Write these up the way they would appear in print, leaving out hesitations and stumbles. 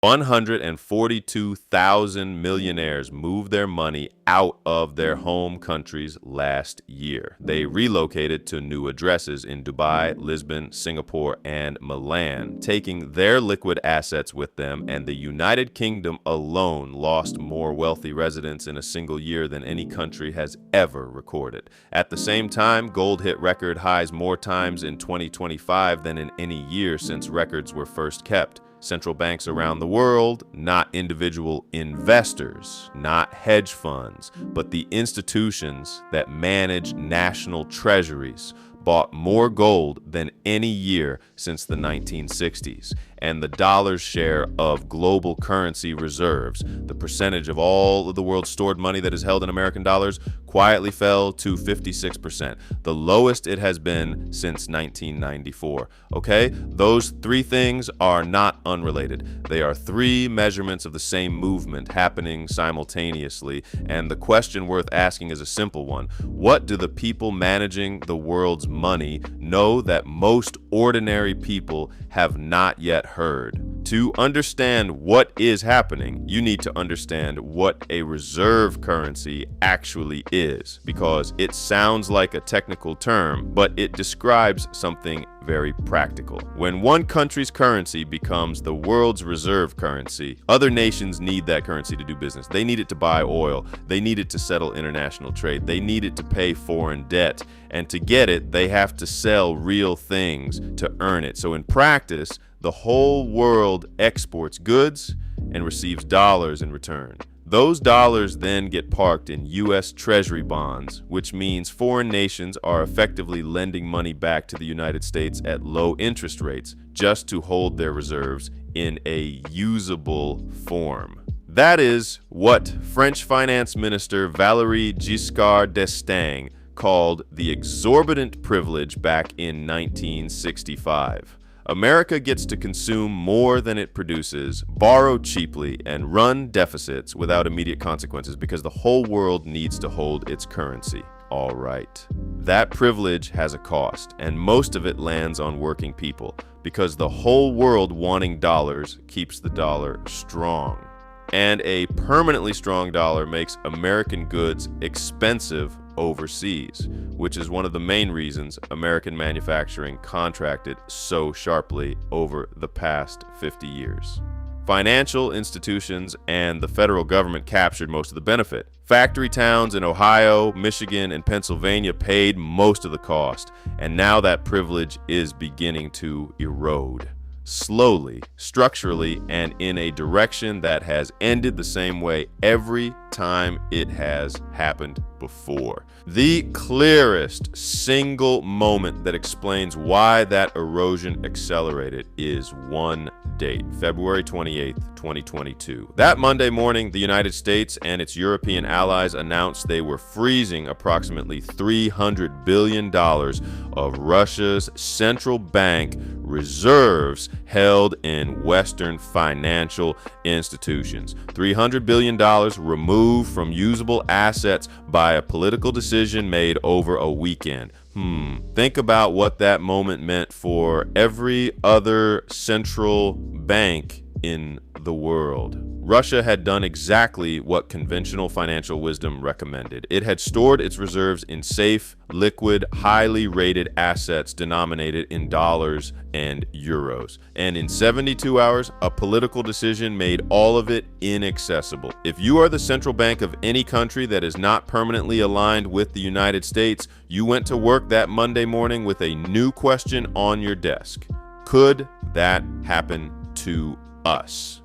142,000 millionaires moved their money out of their home countries last year. They relocated to new addresses in Dubai, Lisbon, Singapore, and Milan, taking their liquid assets with them, and the United Kingdom alone lost more wealthy residents in a single year than any country has ever recorded. At the same time, gold hit record highs more times in 2025 than in any year since records were first kept. Central banks around the world, not individual investors, not hedge funds, but the institutions that manage national treasuries, bought more gold than any year since the 1960s. And the dollar's share of global currency reserves, the percentage of all of the world's stored money that is held in American dollars, quietly fell to 56%, the lowest it has been since 1994. Okay? Those three things are not unrelated. They are three measurements of the same movement happening simultaneously. And the question worth asking is a simple one. What do the people managing the world's money know that most ordinary people have not yet heard? To understand what is happening, you need to understand what a reserve currency actually is, because it sounds like a technical term, but it describes something very practical. When one country's currency becomes the world's reserve currency, other nations need that currency to do business. They need it to buy oil. They need it to settle international trade. They need it to pay foreign debt. And to get it, they have to sell real things to earn it. So in practice, the whole world exports goods and receives dollars in return. Those dollars then get parked in U.S. Treasury bonds, which means foreign nations are effectively lending money back to the United States at low interest rates just to hold their reserves in a usable form. That is what French Finance Minister Valéry Giscard d'Estaing called the exorbitant privilege back in 1965. America gets to consume more than it produces, borrow cheaply, and run deficits without immediate consequences because the whole world needs to hold its currency. All right. That privilege has a cost, and most of it lands on working people because the whole world wanting dollars keeps the dollar strong. And a permanently strong dollar makes American goods expensive overseas, which is one of the main reasons American manufacturing contracted so sharply over the past 50 years. Financial institutions and the federal government captured most of the benefit. Factory towns in Ohio, Michigan, and Pennsylvania paid most of the cost, and now that privilege is beginning to erode. Slowly, structurally, and in a direction that has ended the same way every time it has happened before. The clearest single moment that explains why that erosion accelerated is one date, February 28th, 2022. That Monday morning, the United States and its European allies announced they were freezing approximately $300 billion of Russia's central bank reserves held in Western financial institutions. $300 billion removed from usable assets by a political decision made over a weekend. Think about what that moment meant for every other central bank in the world. Russia had done exactly what conventional financial wisdom recommended. It had stored its reserves in safe, liquid, highly rated assets denominated in dollars and euros. And in 72 hours, a political decision made all of it inaccessible. If you are the central bank of any country that is not permanently aligned with the United States, you went to work that Monday morning with a new question on your desk. Could that happen to us?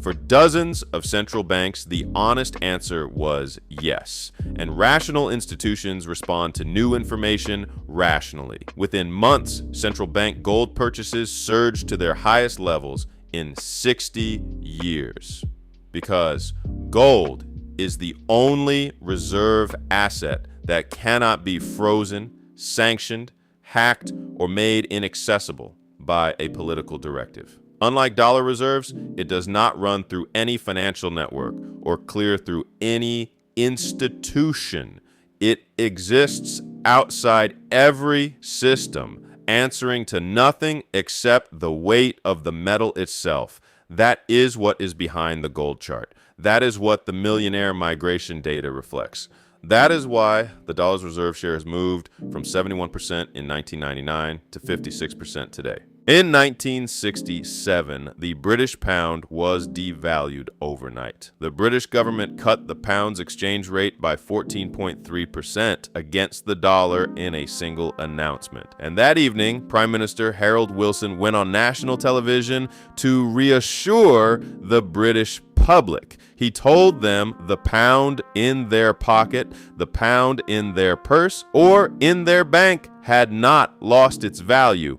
For dozens of central banks, the honest answer was yes. And rational institutions respond to new information rationally. Within months, central bank gold purchases surged to their highest levels in 60 years. Because gold is the only reserve asset that cannot be frozen, sanctioned, hacked, or made inaccessible by a political directive. Unlike dollar reserves, it does not run through any financial network or clear through any institution. It exists outside every system, answering to nothing except the weight of the metal itself. That is what is behind the gold chart. That is what the millionaire migration data reflects. That is why the dollar's reserve share has moved from 71% in 1999 to 56% today. In 1967, the British pound was devalued overnight. The British government cut the pound's exchange rate by 14.3% against the dollar in a single announcement. And that evening, Prime Minister Harold Wilson went on national television to reassure the British public. He told them the pound in their pocket, the pound in their purse, or in their bank had not lost its value.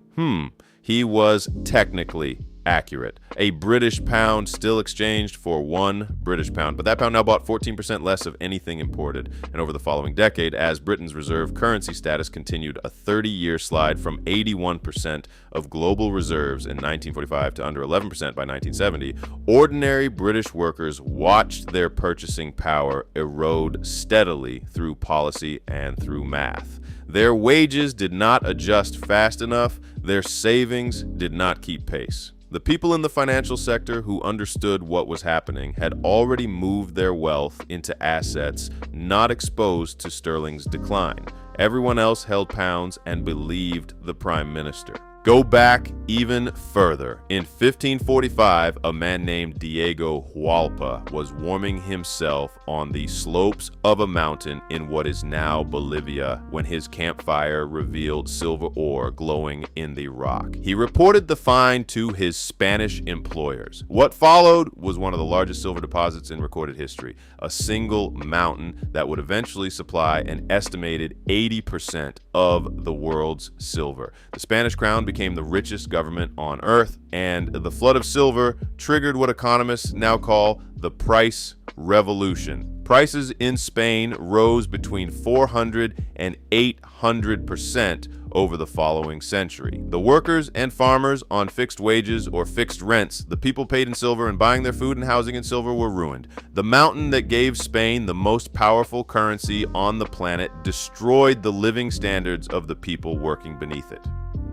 He was technically accurate. A British pound still exchanged for one British pound, but that pound now bought 14% less of anything imported. And over the following decade, as Britain's reserve currency status continued a 30-year slide from 81% of global reserves in 1945 to under 11% by 1970, ordinary British workers watched their purchasing power erode steadily through policy and through math. Their wages did not adjust fast enough. Their savings did not keep pace. The people in the financial sector who understood what was happening had already moved their wealth into assets not exposed to sterling's decline. Everyone else held pounds and believed the prime minister. Go back even further. In 1545, a man named Diego Hualpa was warming himself on the slopes of a mountain in what is now Bolivia when his campfire revealed silver ore glowing in the rock. He reported the find to his Spanish employers. What followed was one of the largest silver deposits in recorded history, a single mountain that would eventually supply an estimated 80% of the world's silver. The Spanish crown became the richest government on earth, and the flood of silver triggered what economists now call the price revolution. Prices in Spain rose between 400 and 800% over the following century. The workers and farmers on fixed wages or fixed rents, the people paid in silver and buying their food and housing in silver, were ruined. The mountain that gave Spain the most powerful currency on the planet destroyed the living standards of the people working beneath it.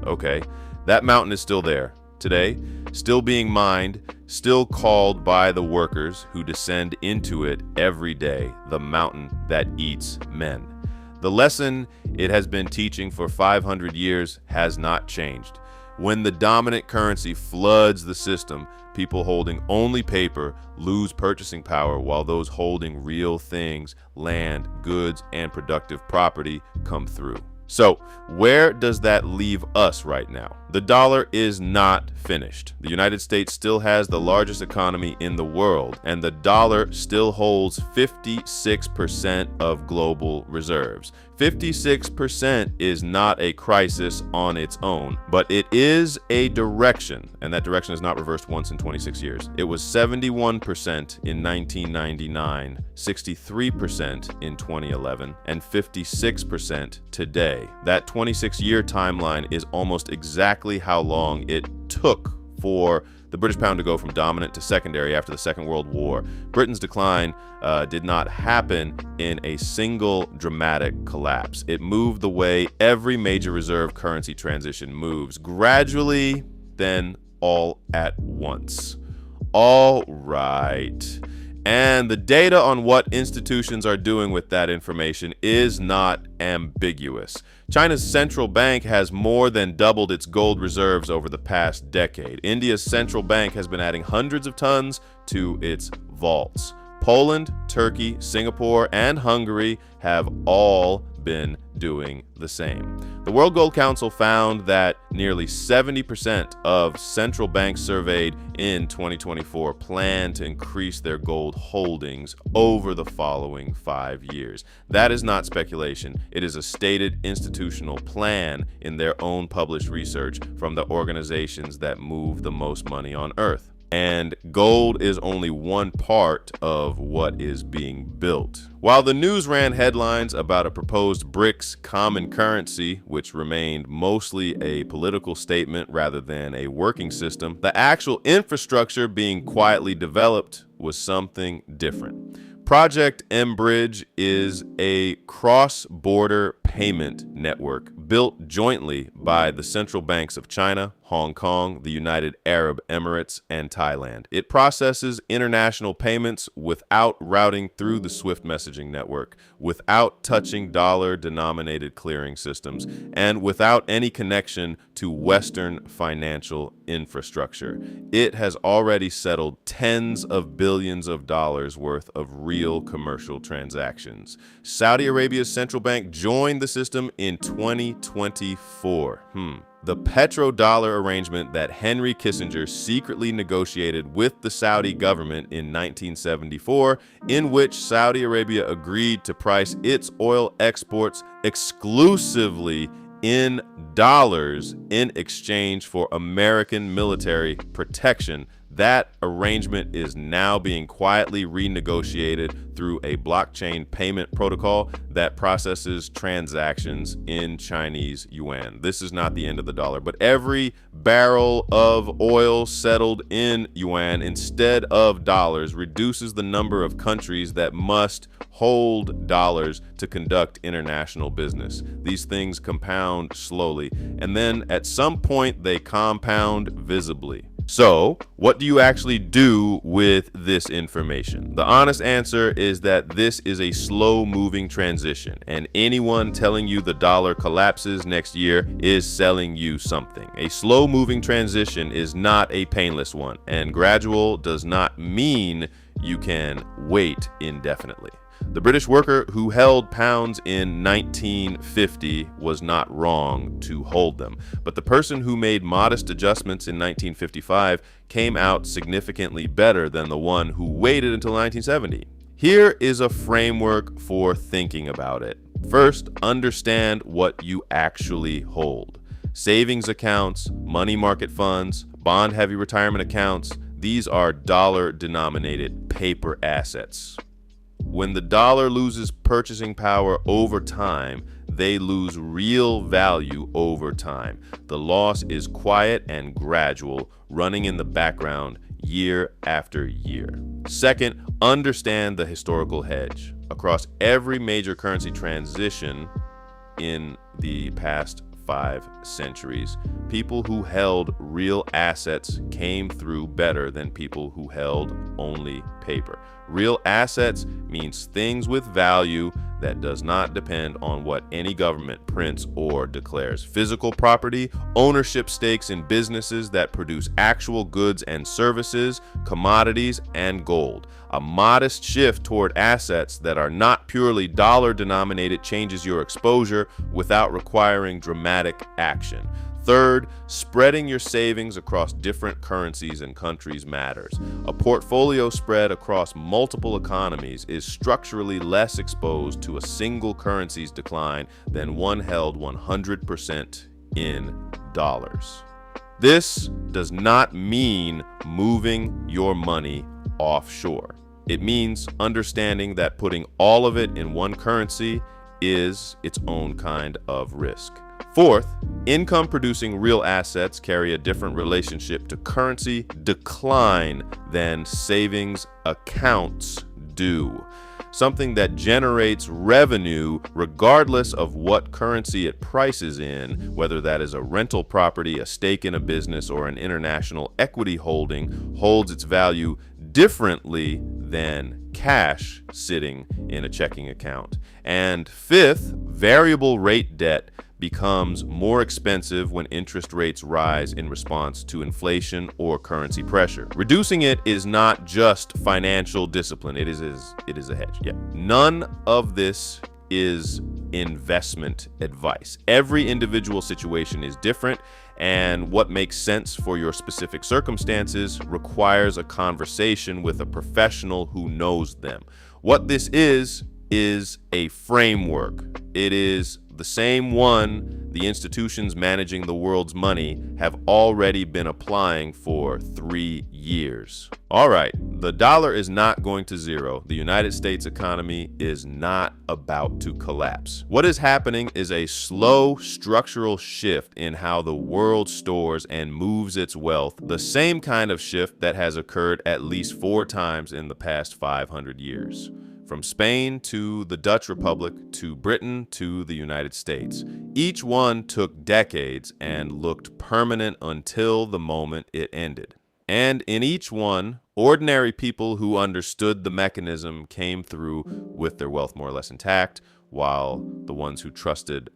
Okay, that mountain is still there today, still being mined, still called by the workers who descend into it every day, the mountain that eats men. The lesson it has been teaching for 500 years has not changed. When the dominant currency floods the system, people holding only paper lose purchasing power, while those holding real things, land, goods, and productive property come through. So, where does that leave us right now? The dollar is not finished. The United States still has the largest economy in the world, and the dollar still holds 56% of global reserves. 56% is not a crisis on its own, but it is a direction, and that direction has not reversed once in 26 years. It was 71% in 1999, 63% in 2011, and 56% today. That 26-year timeline is almost exactly how long it took for the British pound to go from dominant to secondary after the Second World War. Britain's decline did not happen in a single dramatic collapse. It moved the way every major reserve currency transition moves, gradually, then all at once. All right. And the data on what institutions are doing with that information is not ambiguous. China's central bank has more than doubled its gold reserves over the past decade. India's central bank has been adding hundreds of tons to its vaults. Poland, Turkey, Singapore, and Hungary have all been doing the same. The World Gold Council found that nearly 70% of central banks surveyed in 2024 plan to increase their gold holdings over the following 5 years. That is not speculation. It is a stated institutional plan in their own published research from the organizations that move the most money on Earth. And gold is only one part of what is being built. While the news ran headlines about a proposed BRICS common currency, which remained mostly a political statement rather than a working system, the actual infrastructure being quietly developed was something different. Project M-Bridge is a cross-border payment network built jointly by the central banks of China, Hong Kong, the United Arab Emirates, and Thailand. It processes international payments without routing through the SWIFT messaging network, without touching dollar-denominated clearing systems, and without any connection to Western financial infrastructure. It has already settled tens of billions of dollars worth of real commercial transactions. Saudi Arabia's central bank joined the system in 2024. The petrodollar arrangement that Henry Kissinger secretly negotiated with the Saudi government in 1974, in which Saudi Arabia agreed to price its oil exports exclusively in dollars in exchange for American military protection. That arrangement is now being quietly renegotiated through a blockchain payment protocol that processes transactions in Chinese yuan. This is not the end of the dollar, but every barrel of oil settled in yuan instead of dollars reduces the number of countries that must hold dollars to conduct international business. These things compound slowly, and then at some point they compound visibly. So, what do you actually do with this information? The honest answer is that this is a slow-moving transition, and anyone telling you the dollar collapses next year is selling you something. A slow-moving transition is not a painless one, and gradual does not mean you can wait indefinitely. The British worker who held pounds in 1950 was not wrong to hold them, but the person who made modest adjustments in 1955 came out significantly better than the one who waited until 1970. Here is a framework for thinking about it. First, understand what you actually hold. Savings accounts, money market funds, bond-heavy retirement accounts, these are dollar-denominated paper assets. When the dollar loses purchasing power over time, they lose real value over time. The loss is quiet and gradual, running in the background year after year. Second, understand the historical hedge. Across every major currency transition in the past 5 centuries, people who held real assets came through better than people who held only paper. Real assets means things with value that does not depend on what any government prints or declares. Physical property, ownership stakes in businesses that produce actual goods and services, commodities, and gold. A modest shift toward assets that are not purely dollar-denominated changes your exposure without requiring dramatic action. Third, spreading your savings across different currencies and countries matters. A portfolio spread across multiple economies is structurally less exposed to a single currency's decline than one held 100% in dollars. This does not mean moving your money offshore. It means understanding that putting all of it in one currency is its own kind of risk. Fourth, income-producing real assets carry a different relationship to currency decline than savings accounts do. Something that generates revenue regardless of what currency it prices in, whether that is a rental property, a stake in a business, or an international equity holding, holds its value differently than cash sitting in a checking account. And fifth, variable rate debt becomes more expensive when interest rates rise in response to inflation or currency pressure. Reducing it is not just financial discipline, it is a hedge. Yeah. None of this is investment advice. Every individual situation is different, and what makes sense for your specific circumstances requires a conversation with a professional who knows them. What this is a framework. It is the same one the institutions managing the world's money have already been applying for 3 years. All right, the dollar is not going to zero. The United States economy is not about to collapse. What is happening is a slow structural shift in how the world stores and moves its wealth, the same kind of shift that has occurred at least 4 times in the past 500 years. from Spain to the Dutch Republic to Britain to the United States. Each one took decades and looked permanent until the moment it ended. And in each one, ordinary people who understood the mechanism came through with their wealth more or less intact, while the ones who trusted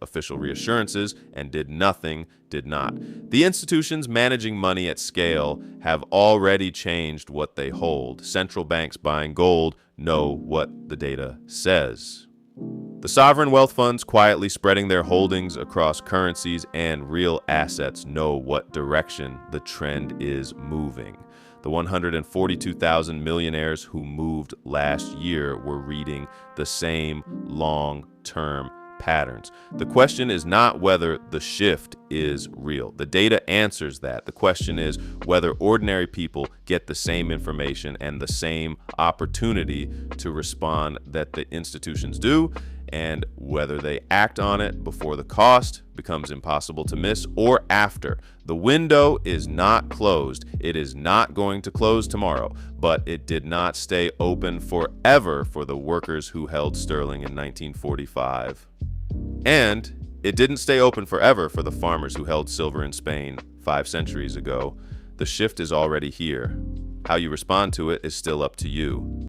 official reassurances and did nothing did not. The institutions managing money at scale have already changed what they hold. Central banks buying gold know what the data says. The sovereign wealth funds quietly spreading their holdings across currencies and real assets know what direction the trend is moving. The 142,000 millionaires who moved last year were reading the same long-term patterns. The question is not whether the shift is real. The data answers that. The question is whether ordinary people get the same information and the same opportunity to respond that the institutions do, and whether they act on it before the cost becomes impossible to miss or after. The window is not closed. It is not going to close tomorrow, but it did not stay open forever for the workers who held sterling in 1945. And it didn't stay open forever for the farmers who held silver in Spain 5 centuries ago. The shift is already here. How you respond to it is still up to you.